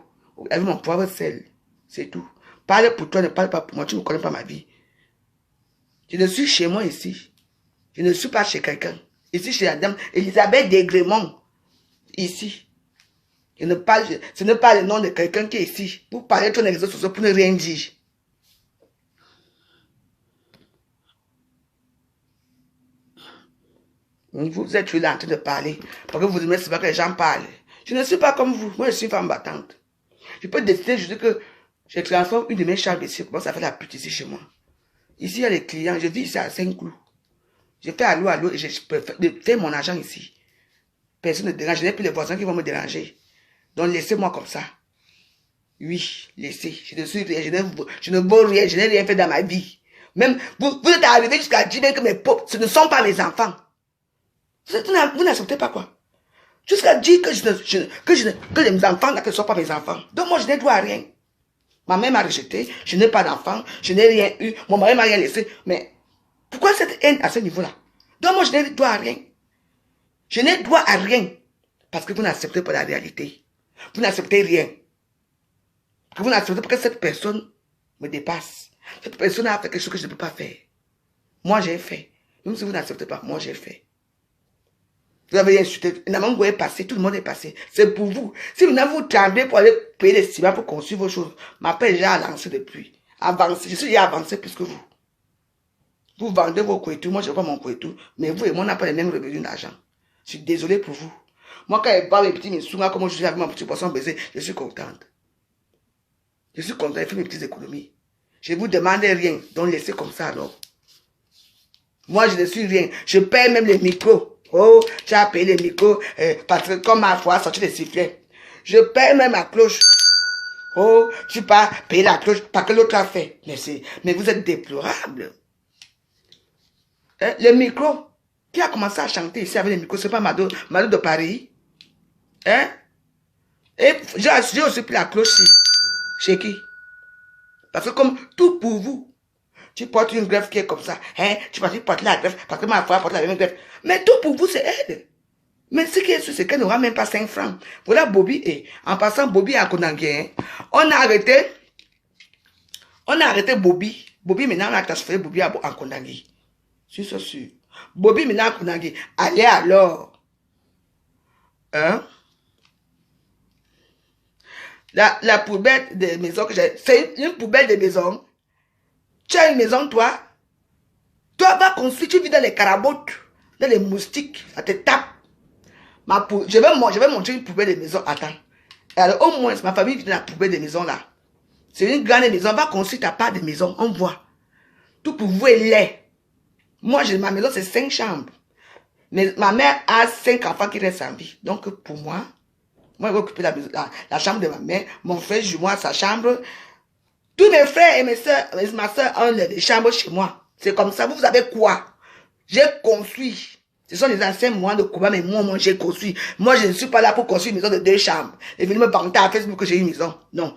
avec mon poivre sel. C'est tout. Parle pour toi, ne parle pas pour moi. Tu ne connais pas ma vie. Je ne suis chez moi ici. Je ne suis pas chez quelqu'un. Ici, chez la dame Elisabeth Desgrémont. Ici. Ce n'est pas le nom de quelqu'un qui est ici. Vous parlez sur les réseaux sociaux pour ne rien dire. Vous êtes là en train de parler. Parce que vous aimez pas que les gens parlent. Je ne suis pas comme vous. Moi, je suis femme battante. Je peux décider, je dis que je transforme une de mes chambres ici. Comment ça fait la pute ici chez moi. Ici, il y a les clients. Je vis ici à Saint-Cloud. Je fais allô et je peux faire mon argent ici. Personne ne dérange. Je n'ai plus les voisins qui vont me déranger. Donc, laissez-moi comme ça. Oui, laissez. Je ne vaux rien. Je n'ai rien fait dans ma vie. Même, vous êtes arrivé jusqu'à dire que mes pauvres, ce ne sont pas mes enfants. Vous n'acceptez pas quoi? Jusqu'à dire que les enfants là, que ne sont pas mes enfants. Donc moi, je n'ai droit à rien. Ma mère m'a rejeté, je n'ai pas d'enfant, je n'ai rien eu, mon mari m'a rien laissé. Mais pourquoi cette haine à ce niveau-là? Donc moi, je n'ai droit à rien. Je n'ai droit à rien. Parce que vous n'acceptez pas la réalité. Vous n'acceptez rien. Vous n'acceptez pas que cette personne me dépasse. Cette personne a fait quelque chose que je ne peux pas faire. Moi, j'ai fait. Même si vous n'acceptez pas, moi, j'ai fait. Vous avez insulté, Namango est passé, tout le monde est passé. C'est pour vous. Si maintenant vous tremblez pour aller payer les ciments pour construire vos choses, ma paix est déjà lancé depuis. Avancé, je suis déjà avancé plus que vous. Vous vendez vos couetous, moi je vends mon couetou, mais vous et moi on n'a pas les mêmes revenus d'argent. Je suis désolé pour vous. Moi, quand elle parle mes petits missougas, comme je suis avec mon petit poisson baisé, je suis contente. Je suis contente, elle fait mes petites économies. Je ne vous demande rien, donc laissez comme ça alors. Moi, je ne suis rien. Je paye même les micros. Oh, tu as payé les micros parce que comme ma foi a sorti les sifflets. Je paye même la cloche. Oh, tu pas payer la cloche parce que l'autre a fait. Mais vous êtes déplorable. Hein? Le micro, qui a commencé à chanter ici avec les micros, c'est pas Mado de Paris. Hein? Et j'ai aussi pris la cloche ici. Chez qui? Parce que comme tout pour vous, tu portes une greffe qui est comme ça. Hein? Tu portes la greffe parce que ma foi porte la même greffe. Mais tout pour vous, c'est elle. Mais ce qui est sûr, c'est qu'elle n'aura même pas 5 francs. Voilà Bobby. Et en passant, Bobby à Konangui. Hein? On a arrêté Bobby. Bobby, maintenant, on a transféré Bobby en Konangui. C'est sûr. Bobby, maintenant, à Konangui. Allez alors. Hein? La poubelle des maisons que j'ai. C'est une poubelle de maison. Tu as une maison, toi. Toi, va construire. Tu vis dans les carabotes, dans les moustiques. Ça te tape. Je vais montrer une poubelle de maison. Attends. Alors, au moins, ma famille vit dans la poubelle de maison là. C'est une grande maison. Va construire ta part de maison. On voit. Tout pour vous est laid. Moi, ma maison, c'est 5 chambres. Mais ma mère a 5 enfants qui restent en vie. Donc, pour moi, je vais occuper la chambre de ma mère. Mon frère joue moi sa chambre. Tous mes frères et ma soeur ont des chambres chez moi. C'est comme ça. Vous avez quoi? J'ai construit. Ce sont les anciens mois de combat, mais moi, j'ai construit. Moi, je ne suis pas là pour construire une maison de 2 chambres. Et venir me vanter à Facebook que j'ai une maison. Non.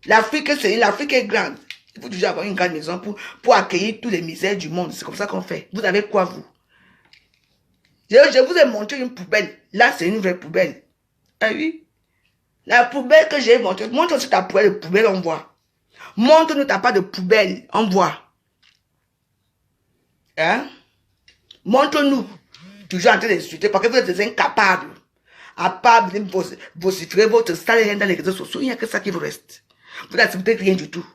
L'Afrique est grande. Il faut toujours avoir une grande maison pour accueillir tous les misères du monde. C'est comme ça qu'on fait. Vous avez quoi, vous? Je vous ai montré une poubelle. Là, c'est une vraie poubelle. Ah oui? La poubelle que j'ai montrée. Montre aussi ta poubelle, on voit. Montre-nous ta part de poubelle, on voit. Hein? Montre-nous. Toujours en train d'insulter parce que vous êtes des incapables. À part de vociférer votre sale dans les réseaux sociaux, il n'y a que ça qui vous reste. Vous n'acceptez rien du tout.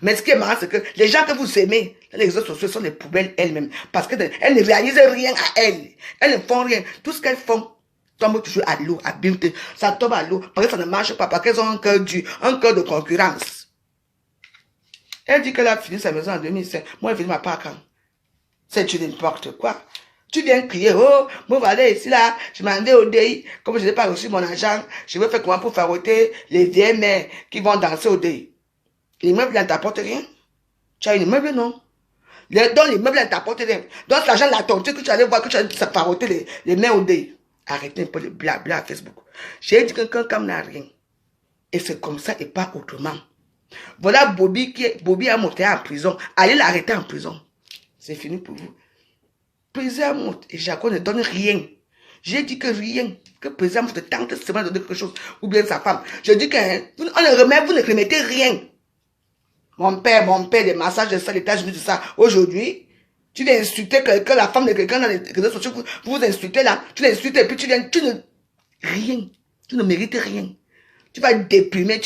Mais ce qui est marrant, c'est que les gens que vous aimez dans les réseaux sociaux sont des poubelles elles-mêmes. Parce qu'elles ne réalisent rien à elles. Elles ne font rien. Tout ce qu'elles font tombe toujours à l'eau, à beauté. Ça tombe à l'eau parce que ça ne marche pas, parce qu'elles ont un cœur de concurrence. Elle dit qu'elle a fini sa maison en 2005. Moi, elle finit ma part quand? C'est du n'importe quoi. Tu viens crier, oh, moi, voilà, ici, là, je m'en vais au DI. Comme je n'ai pas reçu mon argent, je vais faire comment pour faroter les vieilles mères qui vont danser au DI. L'immeuble ne t'apporte rien. Tu as un immeuble, non? Donc, l'immeuble ne t'apporte rien. Donc, l'argent de la tortue que tu allais voir, que tu allais faroter les mères au DI. Arrêtez un peu de blabla à Facebook. J'ai dit que quelqu'un n'a rien. Et c'est comme ça et pas autrement. Voilà Bobby a monté en prison. Allez l'arrêter en prison. C'est fini pour vous. Président monte et Jaco ne donne rien. J'ai dit que rien. Que président monte tente seulement de donner quelque chose. Ou bien sa femme. Je dis que vous ne remettez rien. Mon père, des massages de ça, les États-Unis, tout ça. Aujourd'hui, tu viens insulter quelqu'un, la femme de quelqu'un dans les réseaux sociaux. Vous insultez là. Tu l'insultes et puis rien. Tu ne mérites rien. Tu vas déprimer,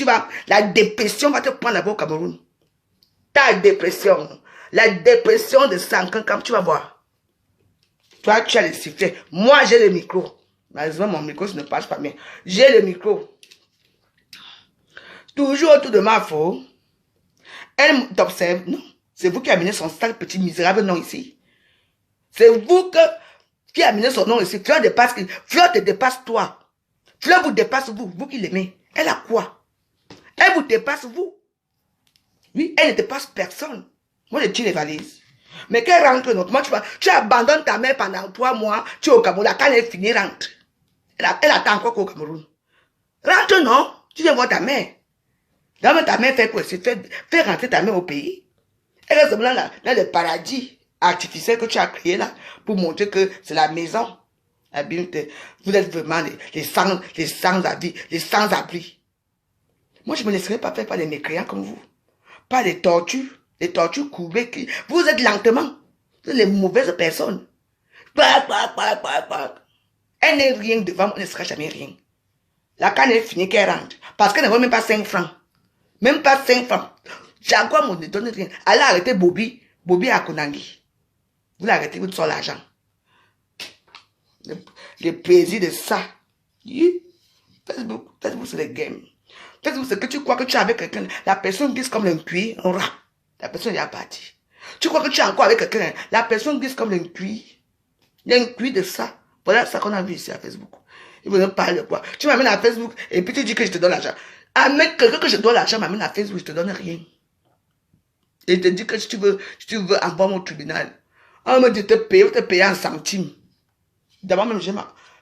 la dépression va te prendre là-bas au Cameroun. Ta dépression. La dépression de 5 ans, comme tu vas voir. Toi, tu as les sifflets. Moi, j'ai le micro. Malheureusement, mon micro ne passe pas bien. J'ai le micro. Toujours autour de ma faute. Elle t'observe. Non. C'est vous qui amenez son sale petit misérable nom ici. C'est vous qui amenez son nom ici. Fleur te dépasse toi. Fleur vous dépasse vous qui l'aimez. Elle a quoi? Elle vous dépasse vous. Oui, elle ne dépasse personne. Moi, je tire les valises. Mais qu'elle rentre, donc, moi, tu abandonnes ta mère pendant 3 mois, tu es au Cameroun, quand elle finit, rentre. Elle attend encore qu'au Cameroun. Rentre, non? Tu viens voir ta mère. Là, ta mère fait quoi? Fais rentrer ta mère au pays. Elle reste là, dans le paradis artificiel que tu as créé là, pour montrer que c'est la maison. Vous êtes vraiment les sans-abri. Moi, je ne me laisserai pas faire par les mécréants comme vous. Pas les tortues courbées. Vous êtes lentement. Vous êtes les mauvaises personnes. Elle n'est rien devant moi, elle ne sera jamais rien. La canne est finie qu'elle rentre. Parce qu'elle ne vaut même pas 5 francs. Même pas 5 francs. Jaguar ne donne rien. Elle a arrêté Bobby à Konangui. Vous l'arrêtez, vous sort l'argent. Le plaisir de ça. Facebook, c'est les games. Facebook, c'est que tu crois que tu es avec quelqu'un, la personne glisse comme un cuir, un rat. La personne est à partir. Tu crois que tu es encore avec quelqu'un, la personne glisse comme un cuir. Il y a un cuir de ça. Voilà ça qu'on a vu ici à Facebook. Ils vont nous parler de quoi. Tu m'amènes à Facebook et puis tu dis que je te donne l'argent. Amène quelqu'un que je donne l'argent, m'amène à Facebook, je te donne rien. Et te dis que si tu veux envoyer mon tribunal. On me dit te payer en centimes. D'abord même, j'ai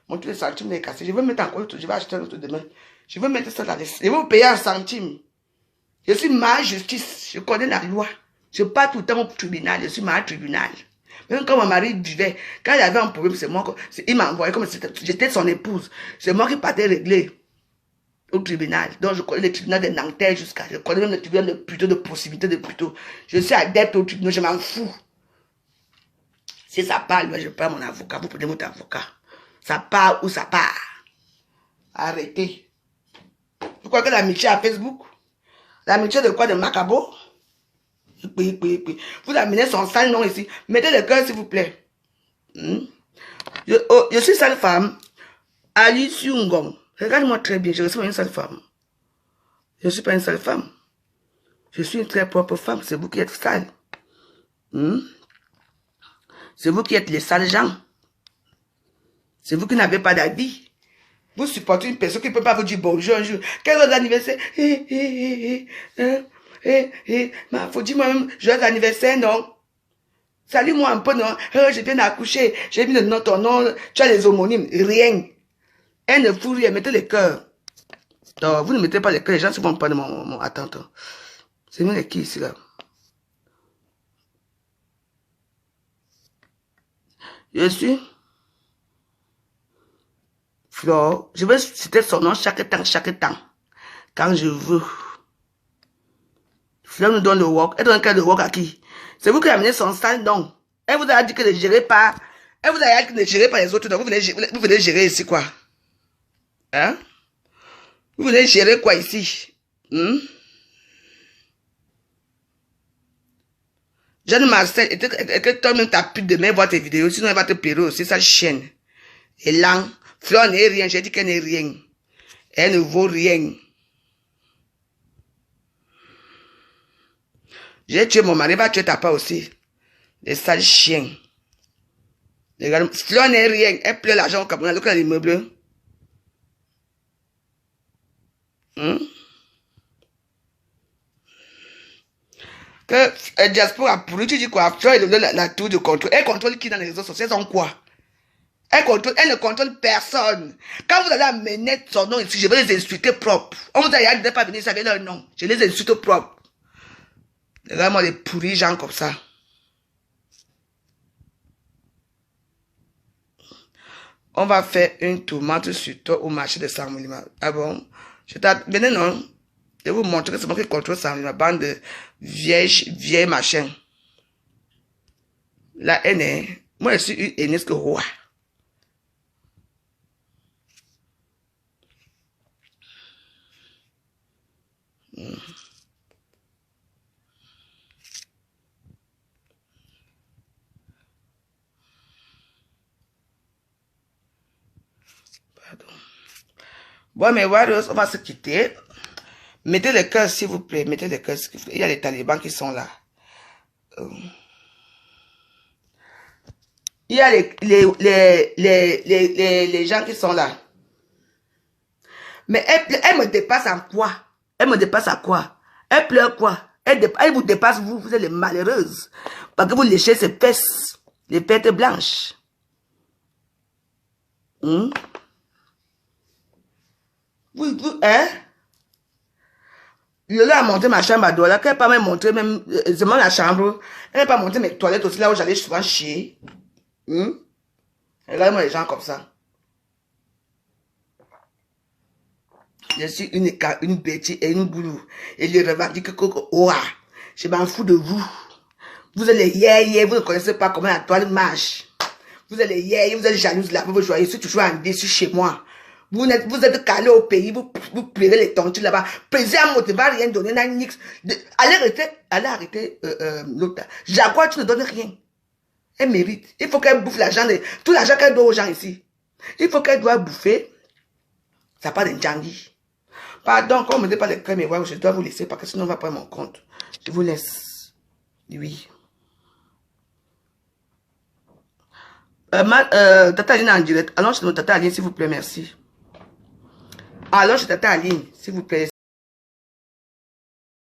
monté les centimes, les cassés. Je veux mettre encore autre, je vais acheter un autre demain. Je veux mettre ça dans les... Je vais vous payer en centimes. Je suis ma justice, je connais la loi. Je pars tout le temps au tribunal, je suis ma tribunal. Même quand mon mari vivait, quand il y avait un problème, c'est moi, il m'a envoyé comme si j'étais son épouse. C'est moi qui partais régler au tribunal. Donc je connais le tribunal de Nanterre jusqu'à, je connais même le tribunal de Puteaux, de possibilité de Puteaux. Je suis adepte au tribunal, je m'en fous. Si ça part, moi je prends mon avocat, vous prenez votre avocat. Ça part ou ça part. Arrêtez. Vous croyez que l'amitié à Facebook? L'amitié de quoi? De Macabo? Vous amenez son sale nom ici. Mettez le cœur s'il vous plaît. Je suis sale femme. Alice Yungong. Regarde-moi très bien. Je ne suis pas une sale femme. Je ne suis pas une sale femme. Je suis une très propre femme. C'est vous qui êtes sale. C'est vous qui êtes les sales gens. C'est vous qui n'avez pas d'avis. Vous supportez une personne qui ne peut pas vous dire bonjour un jour. Quel est l'anniversaire? Faut dire moi-même, joyeux anniversaire, non? Salut-moi un peu, non? Je viens d'accoucher, j'ai mis le nom, ton nom, tu as les homonymes, rien. Elle ne fout rien, mettez les cœurs. Non, vous ne mettez pas les cœurs, les gens ne vont pas de mon attente. C'est nous les qui ici, là? Je suis Flore, je vais citer son nom chaque temps, quand je veux. Fleur nous donne le work. Elle donne quel le work à qui? C'est vous qui amenez son sale nom. Elle vous a dit que ne gérez pas. Elle vous a dit que ne gérez pas les autres. Donc vous venez gérer ici quoi? Hein? Vous venez gérer quoi ici? Jeanne Marcel, et que toi-même t'as pu demain voir tes vidéos, sinon elle va te périr aussi, sa chienne. Et là, Fleur n'est rien, j'ai dit qu'elle n'est rien. Elle ne vaut rien. J'ai tué mon mari, va tuer ta part aussi. Les sales chiens. Regarde, Fleur n'est rien. Elle pleure l'argent au Cameroun, elle a l'immeuble. Que Diaspora a pourri, tu dis quoi? Fleur est devenue la tour de contrôle. Elle contrôle qui dans les réseaux sociaux? Elles ont quoi? Elle ne contrôle personne. Quand vous allez amener son nom ici, je vais les insulter propres. On vous a dit de ne pas venir, ça veut leur nom. Je les insulte propres. Regarde-moi les pourris gens comme ça. On va faire une tomate sur toi au marché de Saint-Moulima. Ah bon? Venez non. Je vais vous montrer que c'est moi qui contrôle Saint-Moulima. Bande de vieilles machins. La haine est... Moi, je suis une hainesse que roi. Pardon. Bon, mais Warriors, on va se quitter. Mettez le cœur, s'il vous plaît. Mettez le cœur, s'il vous plaît. Il y a les talibans qui sont là. Il y a les gens qui sont là. Mais elle me dépasse en quoi? Elle me dépasse à quoi? Elle pleure quoi? Elle vous dépasse, vous êtes les malheureuses. Parce que vous léchez ses fesses, les pêtes blanches. Hein? Hein? Je l'ai monté ma chambre à Douala, qu'elle n'a pas même montré, même, c'est moi la chambre. Elle n'a pas montré mes toilettes aussi, là où j'allais souvent chier. Regardez-moi les gens comme ça. Je suis une bêtise et une boulou. Et je revendique que, je m'en fous de vous. Vous êtes les yéyés, vous ne connaissez pas comment la toile marche. Vous êtes les yéyés, vous êtes jalouses là, vous voyez, c'est toujours en déçu chez moi. Vous êtes calés au pays, vous plierez les tontus là-bas. Président ne va rien donner, allez arrêter l'autre. Jaguar, tu ne donnes rien. Elle mérite. Il faut qu'elle bouffe l'argent, tout l'argent qu'elle doit aux gens ici. Il faut qu'elle doit bouffer. Ça n'a pas de Djangi. Pardon, quand on ne me dit pas les crèmes miroirs, je dois vous laisser parce que sinon on va prendre mon compte. Je vous laisse. Oui. Tata Aline en direct. Allons chez notre Tata Aline, s'il vous plaît, merci. Allons chez Tata Aline, s'il vous plaît.